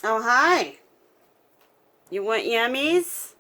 Oh, hi. You want yummies?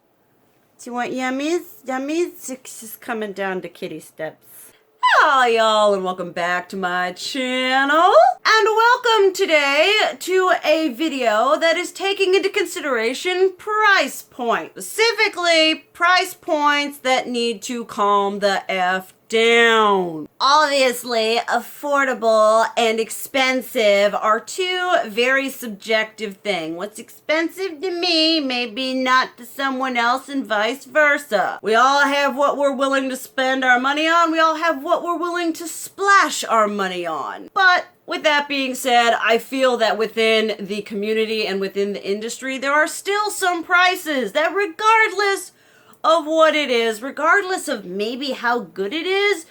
Do you want yummies? Yummies? It's just coming down to kitty steps. Hi, y'all, and welcome back to my channel. And welcome today to a video that is taking into consideration price point. Specifically, price points that need to calm the F down. Obviously, affordable and expensive are two very subjective things. What's expensive to me may be not to someone else and vice versa. We all have what we're willing to spend our money on. We all have what we're willing to splash our money on. But with that being said, I feel that within the community and within the industry, there are still some prices that regardless of what it is, regardless of maybe how good it is,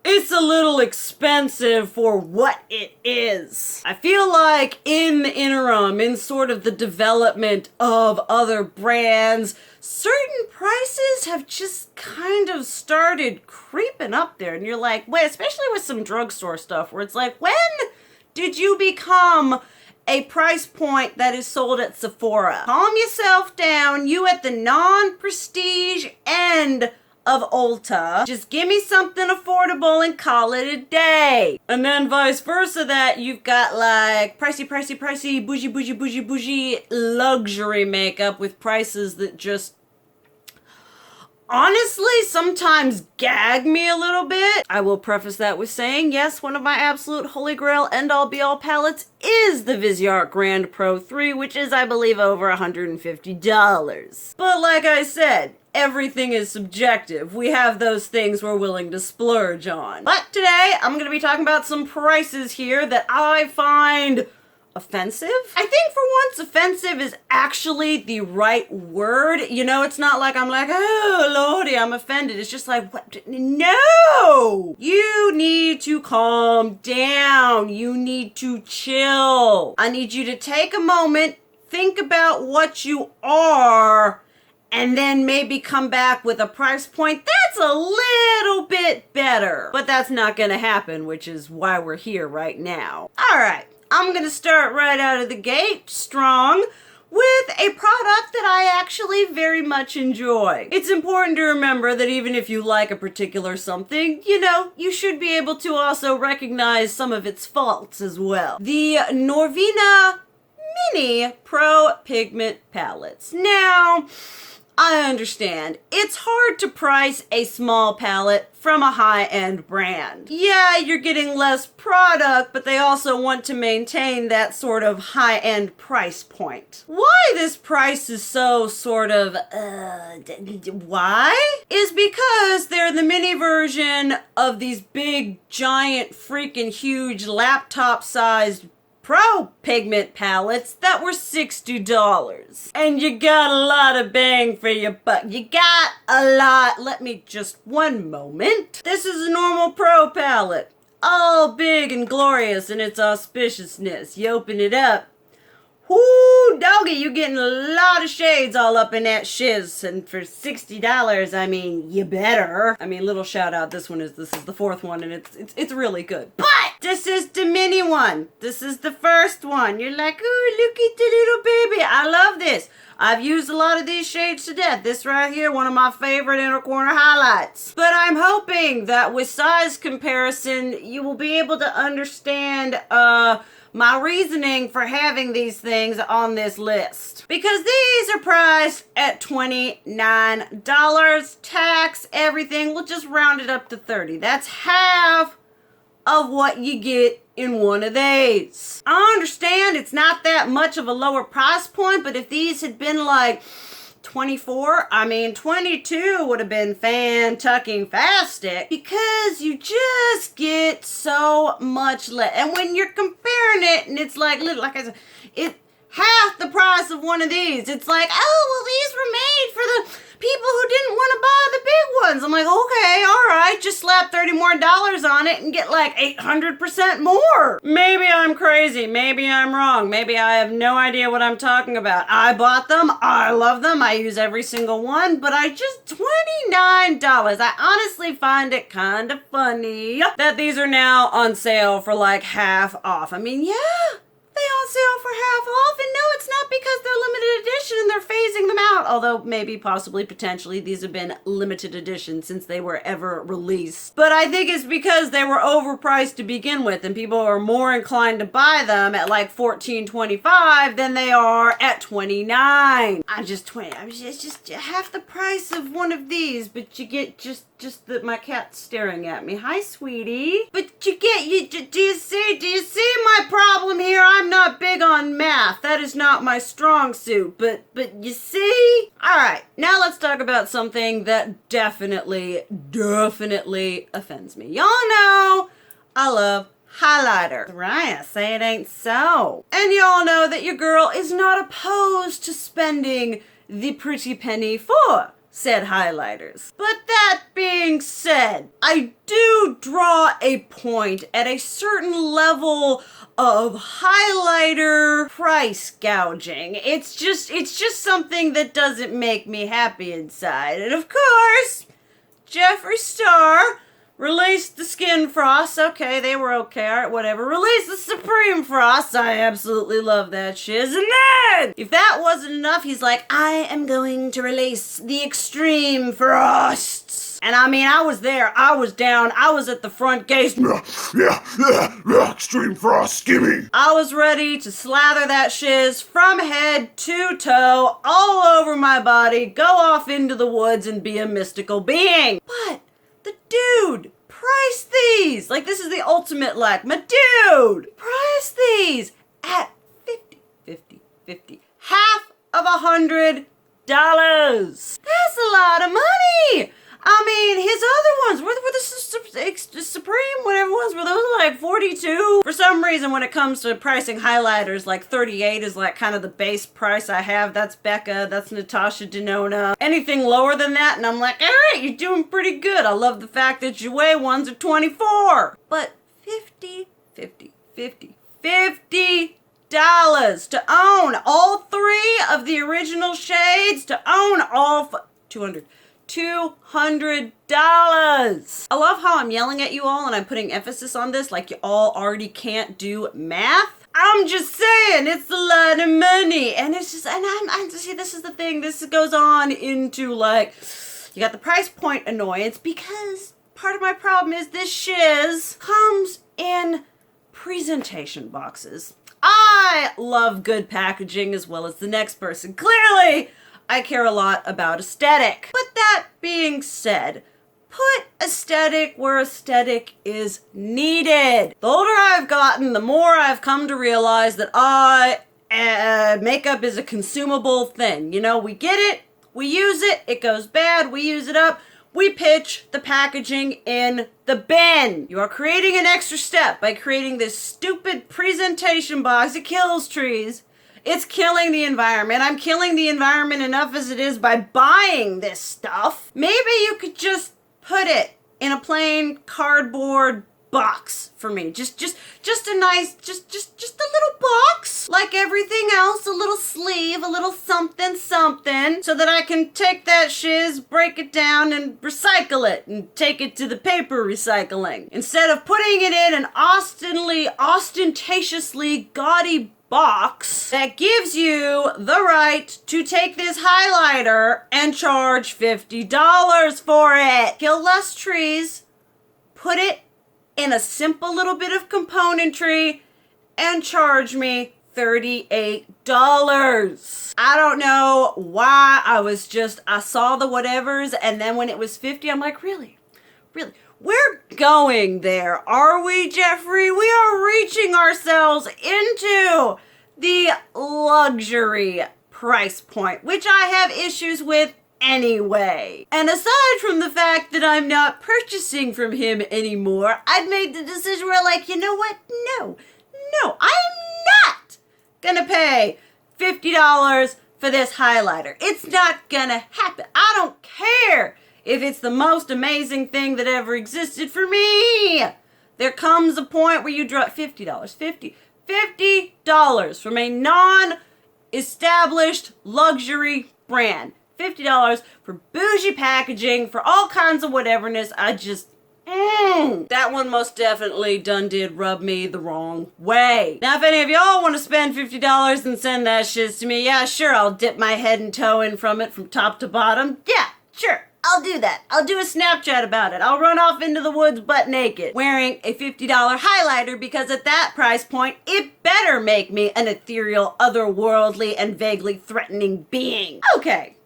it's a little expensive for what it is. I feel like in the interim, in sort of the development of other brands, certain prices have just kind of started creeping up there. And you're like, wait, especially with some drugstore stuff where it's like, when did you become a price point that is sold at Sephora? Calm yourself down. You at the non-prestige end of Ulta. Just give me something affordable and call it a day. And then vice versa that you've got like pricey, bougie luxury makeup with prices that just honestly sometimes gag me a little bit. I will preface that with saying, yes, one of my absolute holy grail end-all be-all palettes is the Viseart Grand Pro 3, which is, I believe, over $150. But like I said, everything is subjective. We have those things we're willing to splurge on. But today, I'm going to be talking about some prices here that I find offensive. I think for once offensive is actually the right word. You know, it's not like I'm like, oh lordy, I'm offended. It's just like, what? No! You need to calm down. You need to chill. I need you to take a moment, think about what you are, and then maybe come back with a price point that's a little bit better. But that's not gonna happen, which is why we're here right now. All right. I'm going to start right out of the gate strong with a product that I actually very much enjoy. It's important to remember that even if you like a particular something, you know, you should be able to also recognize some of its faults as well. The Norvina Mini Pro Pigment Palettes. Now, I understand. It's hard to price a small palette from a high-end brand. Yeah, you're getting less product, but they also want to maintain that sort of high-end price point. Why this price is so sort of, why? Is because they're the mini version of these big, giant, freaking huge laptop-sized Pro pigment palettes that were $60. And you got a lot of bang for your buck. You got a lot. Let me just one moment. This is a normal Pro palette. All big and glorious in its auspiciousness. You open it up. Whoo, doggy, you getting a lot of shades all up in that shizz. And for $60, I mean, you better. I mean, little shout out, this is the fourth one, and it's really good. But this is the mini one. This is the first one. You're like, ooh, look at the little baby. I love this. I've used a lot of these shades to death. This right here, one of my favorite inner corner highlights. But I'm hoping that with size comparison, you will be able to understand, my reasoning for having these things on this list. Because these are priced at $29. Tax, everything, we'll just round it up to $30. That's half of what you get in one of these. I understand it's not that much of a lower price point, but if these had been like 24, I mean 22 would have been fantastic because you just get so much less. And when you're comparing it and it's like I said, it's half the price of one of these. It's like, oh, well, these were made for the people who didn't want to buy the big ones. I'm like, okay, all right, just slap $30 more on it and get like 800% more. Maybe I'm crazy. Maybe I'm wrong. Maybe I have no idea what I'm talking about. I bought them. I love them. I use every single one, but I just $29. I honestly find it kind of funny that these are now on sale for like half off. I mean, yeah, they on sale for half off, and no, it's not although maybe, possibly, potentially, these have been limited editions since they were ever released. But I think it's because they were overpriced to begin with, and people are more inclined to buy them at like $14.25 than they are at $29. It's just half the price of one of these, but you get just that my cat's staring at me. Hi, sweetie. But do you see my problem here? I'm not big on math. That is not my strong suit, but you see? All right, now let's talk about something that definitely offends me. Y'all know I love highlighter. Raya, say it ain't so. And y'all know that your girl is not opposed to spending the pretty penny for said highlighters. But that being said, I do draw a point at a certain level of highlighter price gouging. It's just something that doesn't make me happy inside. And of course, Jeffree Star released the Skin Frost. Okay, they were okay. All right, whatever. Released the Supreme Frost. I absolutely love that shiz. And then, if that wasn't enough, he's like, I am going to release the Extreme Frosts. And I mean, I was there. I was down. I was at the front gate. Yeah, Extreme Frost, gimme. I was ready to slather that shiz from head to toe, all over my body, go off into the woods and be a mystical being. But the dude price these. Like, this is the ultimate lack. My dude, price these at $50. Half of $100. That's a lot of money. I mean, his other ones, were the Supreme, whatever ones, were those like 42? For some reason, when it comes to pricing highlighters, like 38 is like kind of the base price I have. That's Becca, that's Natasha Denona. Anything lower than that, and I'm like, all right, you're doing pretty good. I love the fact that Jouer ones are 24. But $50 to own all three of the original shades, to own all $200. I love how I'm yelling at you all and I'm putting emphasis on this like you all already can't do math. I'm just saying, it's a lot of money. And it's just, and I'm see, this is the thing, this goes on into like, you got the price point annoyance, because part of my problem is this shiz comes in presentation boxes. I love good packaging as well as the next person. Clearly, I care a lot about aesthetic. But that being said, put aesthetic where aesthetic is needed. The older I've gotten, the more I've come to realize that makeup is a consumable thing. You know, we get it, we use it, it goes bad, we use it up, we pitch the packaging in the bin. You are creating an extra step by creating this stupid presentation box. It kills trees. It's killing the environment. I'm killing the environment enough as it is by buying this stuff. Maybe you could just put it in a plain cardboard box for me. Just a nice, just a little box. Like everything else, a little sleeve, a little something, so that I can take that shiz, break it down, and recycle it, and take it to the paper recycling. Instead of putting it in an ostentatiously gaudy box that gives you the right to take this highlighter and charge $50 for it. Kill less trees, put it in a simple little bit of componentry, and charge me $38. I don't know why I saw the whatevers, and then when it was 50, I'm like, really? We're going there, are we, Jeffree? We are reaching ourselves into the luxury price point, which I have issues with anyway. And aside from the fact that I'm not purchasing from him anymore, I'd made the decision where, like, you know what? No, I'm not gonna pay $50 for this highlighter. It's not gonna happen. I don't care if it's the most amazing thing that ever existed for me. There comes a point where you drop $50 from a non-established luxury brand. $50 for bougie packaging, for all kinds of whateverness. I That one most definitely done did rub me the wrong way. Now, if any of y'all want to spend $50 and send that shiz to me, yeah, sure, I'll dip my head and toe in from it from top to bottom. Yeah, sure. I'll do that. I'll do a Snapchat about it. I'll run off into the woods butt naked wearing a $50 highlighter because at that price point, it better make me an ethereal, otherworldly, and vaguely threatening being. Okay.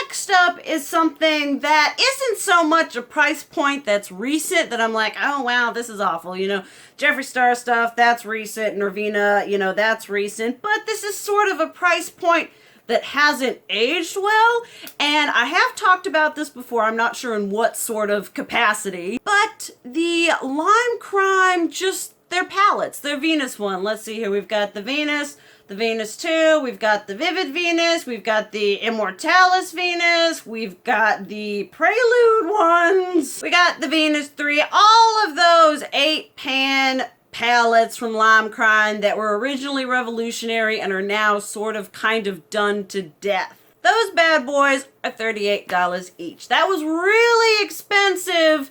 Next up is something that isn't so much a price point that's recent that I'm like, oh wow, this is awful. You know, Jeffree Star stuff, that's recent. Norvina, you know, that's recent. But this is sort of a price point that hasn't aged well. And I have talked about this before. I'm not sure in what sort of capacity. But the Lime Crime, just their palettes, their Venus one. Let's see here. We've got the Venus 2, we've got the Vivid Venus, we've got the Immortalis Venus, we've got the Prelude ones, we got the Venus 3, all of those 8-pan palettes from Lime Crime that were originally revolutionary and are now sort of kind of done to death. Those bad boys are $38 each. That was really expensive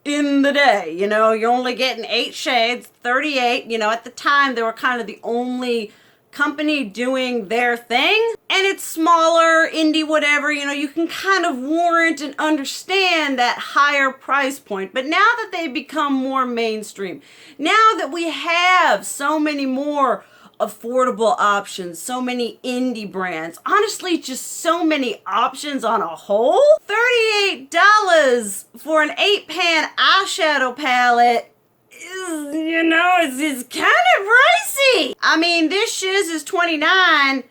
in the day. You know, you're only getting 8 shades, 38. You know, at the time, they were kind of the only company doing their thing. And it's smaller, indie, whatever. You know, you can kind of warrant and understand that higher price point. But now that they've become more mainstream, now that we have so many more affordable options, so many indie brands, honestly, just so many options on a whole, $38 for an 8-pan eyeshadow palette is, you know, it's kind of pricey. I mean, this shiz is $29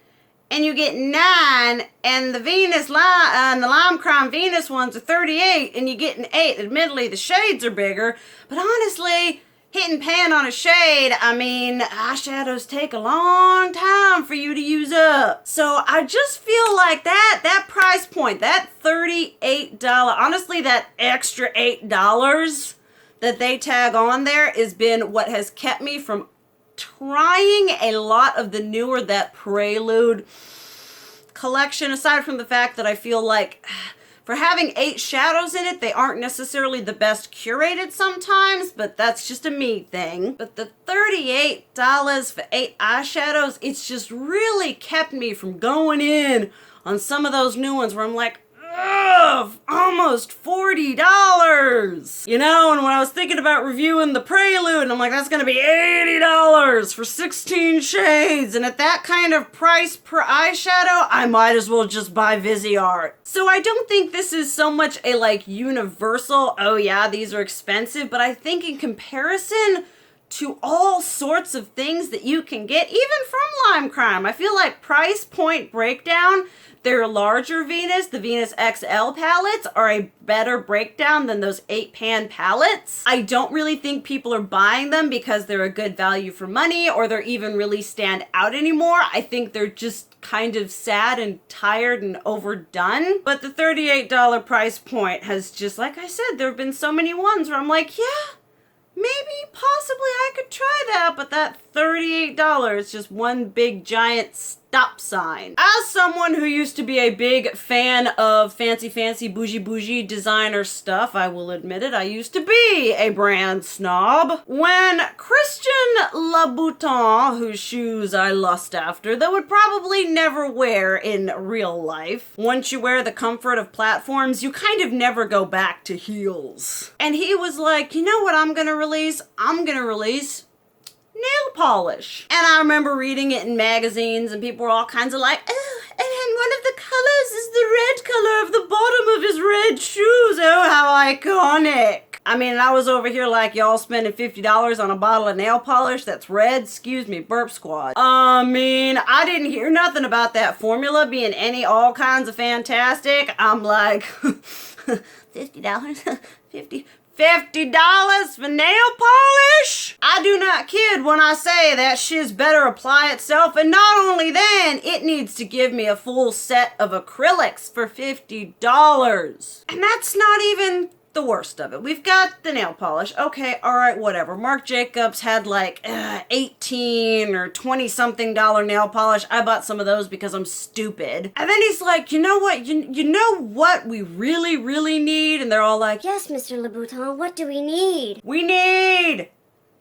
and you get 9, and the Venus line, the Lime Crime Venus ones are $38 and you get an 8. Admittedly, the shades are bigger, but honestly, hitting pan on a shade, I mean, eyeshadows take a long time for you to use up. So I just feel like that price point, that $38, honestly, that extra $8 that they tag on there has been what has kept me from trying a lot of the newer, that Prelude collection, aside from the fact that I feel like for having 8 shadows in it, they aren't necessarily the best curated sometimes, but that's just a me thing. But the $38 for 8 eyeshadows, it's just really kept me from going in on some of those new ones where I'm like, ugh, almost $40. You know, and when I was thinking about reviewing the Prelude, and I'm like, that's gonna be $80 for 16 shades. And at that kind of price per eyeshadow, I might as well just buy Viseart. So I don't think this is so much a like universal, oh yeah, these are expensive, but I think in comparison to all sorts of things that you can get, even from Lime Crime, I feel like price point breakdown, their larger Venus, the Venus XL palettes, are a better breakdown than those 8-pan palettes. I don't really think people are buying them because they're a good value for money or they're even really stand out anymore. I think they're just kind of sad and tired and overdone. But the $38 price point has just, like I said, there have been so many ones where I'm like, yeah, maybe, possibly I could try that, but that $38 is just one big giant stop sign. As someone who used to be a big fan of fancy, bougie designer stuff, I will admit it, I used to be a brand snob. When Christian Louboutin, whose shoes I lust after, that would probably never wear in real life, once you wear the comfort of platforms, you kind of never go back to heels. And he was like, you know what I'm gonna release? I'm gonna release nail polish. And I remember reading it in magazines and people were all kinds of like, oh, and one of the colors is the red color of the bottom of his red shoes. Oh, how iconic. I mean, I was over here like, y'all spending $50 on a bottle of nail polish that's red? Excuse me, burp squad. I mean, I didn't hear nothing about that formula being all kinds of fantastic. I'm like, $50? $50 for nail polish? I do not kid when I say that shiz better apply itself, and not only then, it needs to give me a full set of acrylics for $50. And that's not even the worst of it. We've got the nail polish. Okay, all right, whatever. Marc Jacobs had like 18 or 20 something dollar nail polish. I bought some of those because I'm stupid. And then he's like, you know what? You know what we really, really need? And they're all like, yes, Mr. Louboutin, what do we need? We need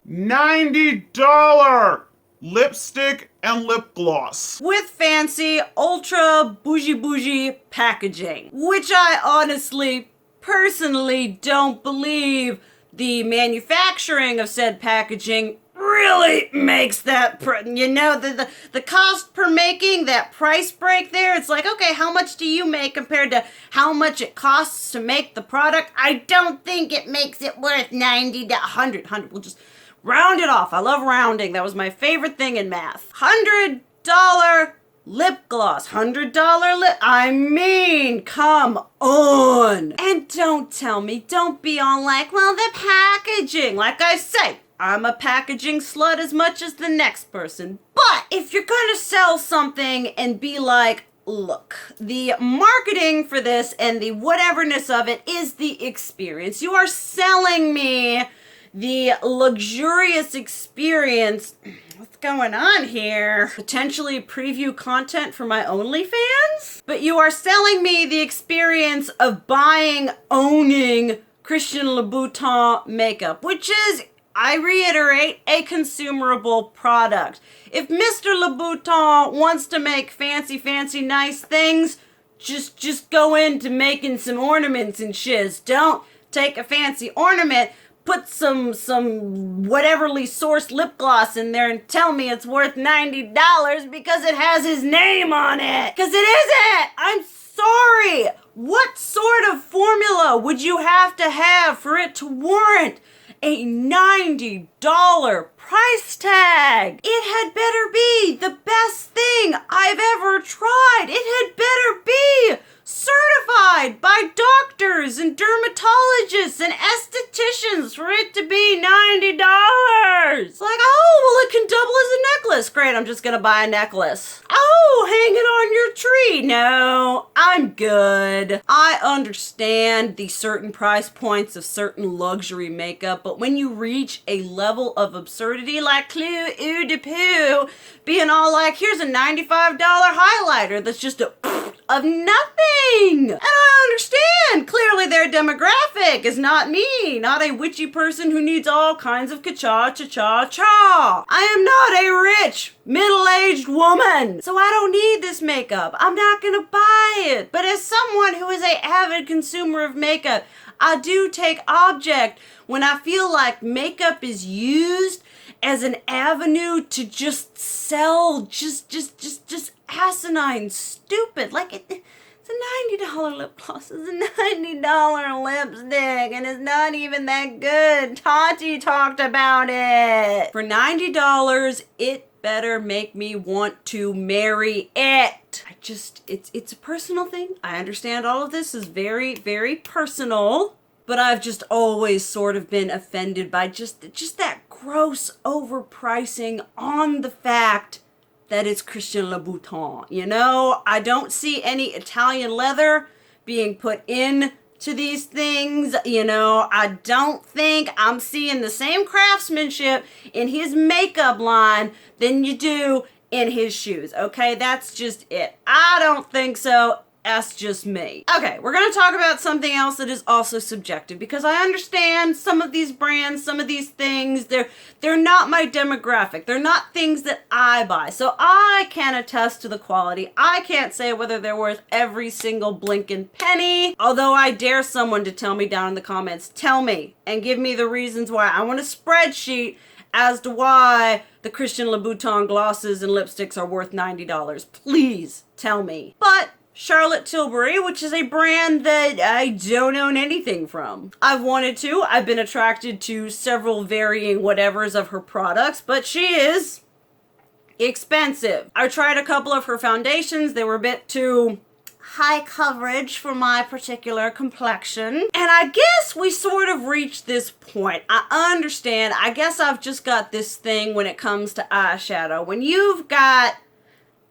$90 lipstick and lip gloss. with fancy, ultra bougie packaging, which I honestly, personally don't believe the manufacturing of said packaging really makes that, the cost per making, that price break there, it's like, okay, how much do you make compared to how much it costs to make the product? I don't think it makes it worth 90 to 100, we'll just round it off. I love rounding. That was my favorite thing in math. $100 lip gloss. $100 lip. I mean, come on. And don't tell me, don't be on like, well, the packaging. Like I say, I'm a packaging slut as much as the next person. But if you're gonna sell something and be like, look, the marketing for this and the whateverness of it is the experience. You are selling me the luxurious experience. What's going on here? Potentially preview content for my OnlyFans? But you are selling me the experience of buying, owning Christian Louboutin makeup, which is, I reiterate, a consumable product. If Mr. Louboutin wants to make fancy, nice things, just go into making some ornaments and shiz. Don't take a fancy ornament, put some whateverly sourced lip gloss in there and tell me it's worth $90 because it has his name on it. Because it isn't! I'm sorry! What sort of formula would you have to have for it to warrant a $90 price tag? It had better be the best thing I've ever tried. It had better be certified by doctors and dermatologists and estheticians for it to be $90. It's like, oh, well, it can double as a necklace. Great, I'm just gonna buy a necklace. Oh, hang it on your tree. No, I'm good. I understand the certain price points of certain luxury makeup, but when you reach a level of absurdity like Clou Eau de Poo, being all like, here's a $95 highlighter that's just of nothing. And I understand. Clearly their demographic is not me, not a witchy person who needs all kinds of cha-cha-cha-cha. I am not a rich, middle-aged woman, so I don't need this makeup. I'm not gonna buy it. But as someone who is an avid consumer of makeup, I do take object when I feel like makeup is used as an avenue to just sell just asinine stupid. Like it's a $90 lip gloss, it's a $90 lipstick, and it's not even that good. Tati talked about it. For $90, it better make me want to marry it. It's a personal thing. I understand all of this is very, very personal, but I've just always sort of been offended by just that gross overpricing on the fact that it's Christian Louboutin. You know, I don't see any Italian leather being put in to these things. You know, I don't think I'm seeing the same craftsmanship in his makeup line than you do in his shoes. Okay, that's just it. I don't think so. That's just me. Okay, we're gonna talk about something else that is also subjective, because I understand some of these brands, some of these things, they're not my demographic. They're not things that I buy. So I can't attest to the quality. I can't say whether they're worth every single blinking penny. Although I dare someone to tell me down in the comments, tell me and give me the reasons why. I want a spreadsheet as to why the Christian Louboutin glosses and lipsticks are worth $90. Please tell me. But Charlotte Tilbury, which is a brand that I don't own anything from. I've wanted to. I've been attracted to several varying whatevers of her products, but she is expensive. I tried a couple of her foundations. They were a bit too high coverage for my particular complexion. And I guess we sort of reached this point. I understand. I guess I've just got this thing when it comes to eyeshadow. When you've got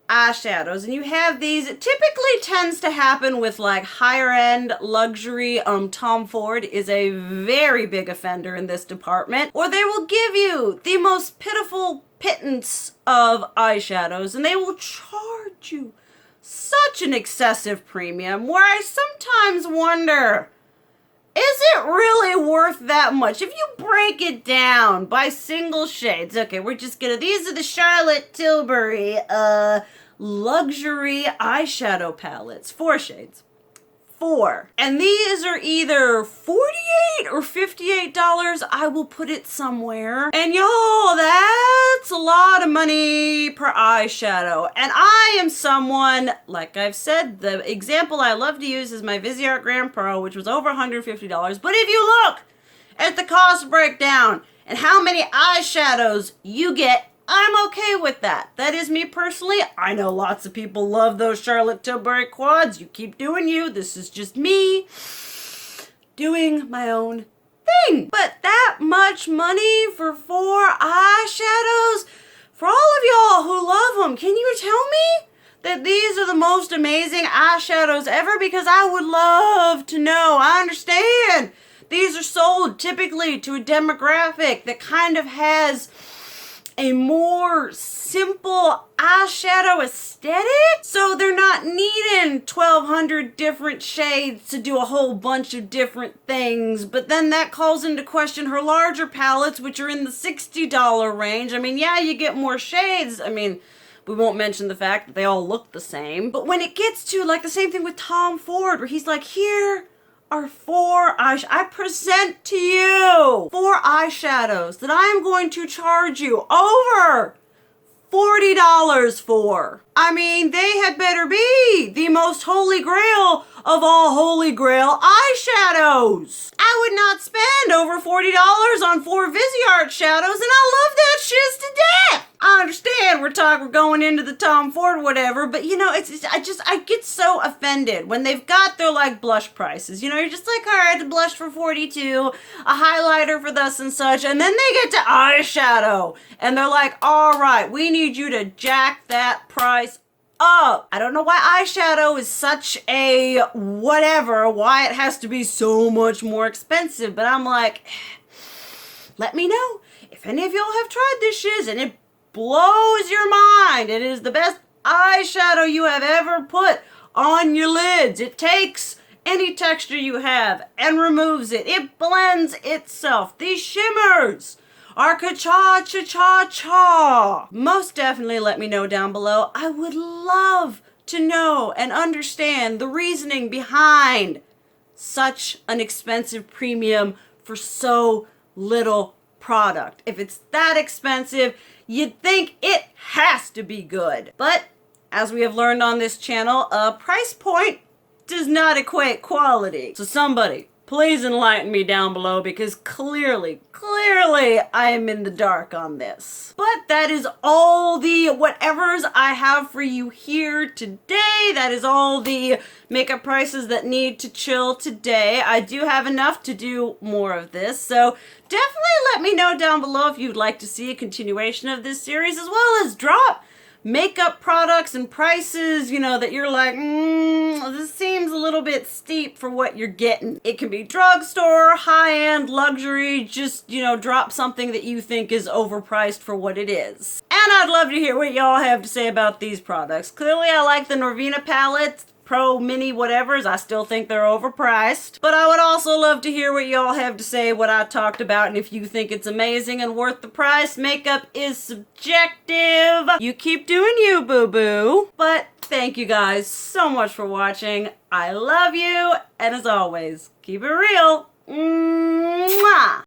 eyeshadows, and you have these. It typically tends to happen with like higher end luxury. Tom Ford is a very big offender in this department, or they will give you the most pitiful pittance of eyeshadows and they will charge you such an excessive premium where I sometimes wonder, is it really worth that much? If you break it down by single shades, okay, we're just gonna, these are the Charlotte Tilbury luxury eyeshadow palettes, 4 shades. 4. And these are either $48 or $58. I will put it somewhere. And y'all, that's a lot of money per eyeshadow. And I am someone, like I've said, the example I love to use is my Viseart Grand Pro, which was over $150. But if you look at the cost breakdown and how many eyeshadows you get, I'm okay with that. That is me personally. I know lots of people love those Charlotte Tilbury quads. You keep doing you. This is just me doing my own thing. But that much money for 4 eyeshadows? For all of y'all who love them, can you tell me that these are the most amazing eyeshadows ever? Because I would love to know. I understand these are sold typically to a demographic that kind of has a more simple eyeshadow aesthetic. So they're not needing 1,200 different shades to do a whole bunch of different things. But then that calls into question her larger palettes, which are in the $60 range. I mean, yeah, you get more shades. I mean, we won't mention the fact that they all look the same. But when it gets to like the same thing with Tom Ford, where he's like, here are 4 eyeshadows. I present to you 4 eyeshadows that I am going to charge you over $40 for. I mean, they had better be the most holy grail of all holy grail eyeshadows. I would not spend over $40 on 4 Viseart shadows, and I love that shiz to death. I understand we're going into the Tom Ford whatever, but you know, I get so offended when they've got their like blush prices. You know, you're just like, all right, the blush for $42, a highlighter for thus and such, and then they get to eyeshadow, and they're like, all right, we need you to jack that price up. I don't know why eyeshadow is such a whatever, why it has to be so much more expensive, but I'm like, let me know if any of y'all have tried this shiz and it blows your mind. It is the best eyeshadow you have ever put on your lids. It takes any texture you have and removes it. It blends itself. These shimmers are ka-cha-cha-cha-cha. Most definitely let me know down below. I would love to know and understand the reasoning behind such an expensive premium for so little product. If it's that expensive, you'd think it has to be good. But as we have learned on this channel, a price point does not equate quality. So somebody, please enlighten me down below, because clearly I am in the dark on this. But that is all the whatevers I have for you here today. That is all the makeup prices that need to chill today. I do have enough to do more of this, so definitely let me know down below if you'd like to see a continuation of this series, as well as drop makeup products and prices, you know, that you're like, this seems a little bit steep for what you're getting. It can be drugstore, high-end, luxury, just, you know, drop something that you think is overpriced for what it is. And I'd love to hear what y'all have to say about these products. Clearly, I like the Norvina palettes. Pro, mini, whatevers, I still think they're overpriced. But I would also love to hear what y'all have to say, what I talked about, and if you think it's amazing and worth the price. Makeup is subjective. You keep doing you, boo-boo. But thank you guys so much for watching. I love you, and as always, keep it real. Mwah!